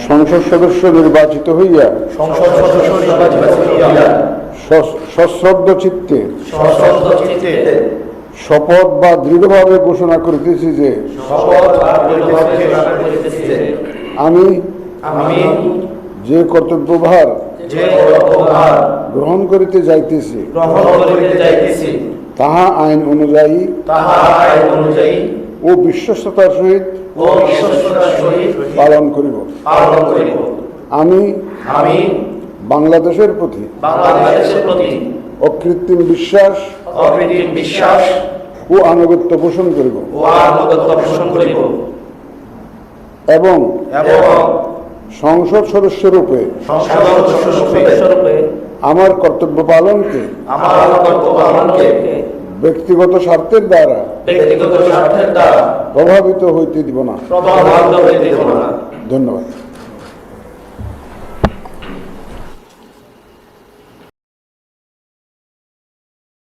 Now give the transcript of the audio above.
সংসদ সদস্য নির্বাচিত হইয়া সশ্রদ্ধ চিত্তে শপথ বা দৃঢ়ভাবে ঘোষণা করিতেছি যে আমি যে কর্তব্যভার গ্রহণ করিতে যাইতেছি তাহা আইন অনুযায়ী ও বিশ্বস্ততার সহিত পালন করিব। আমি বাংলাদেশের প্রতি অকৃত্রিম বিশ্বাস ও আনুগত্য পোষণ করিব এবং সংসদ সদস্যরূপে আমার কর্তব্য পালনকে ব্যক্তিগত স্বার্থের দ্বারা প্রভাবিত হইতে দিব না। ধন্যবাদ।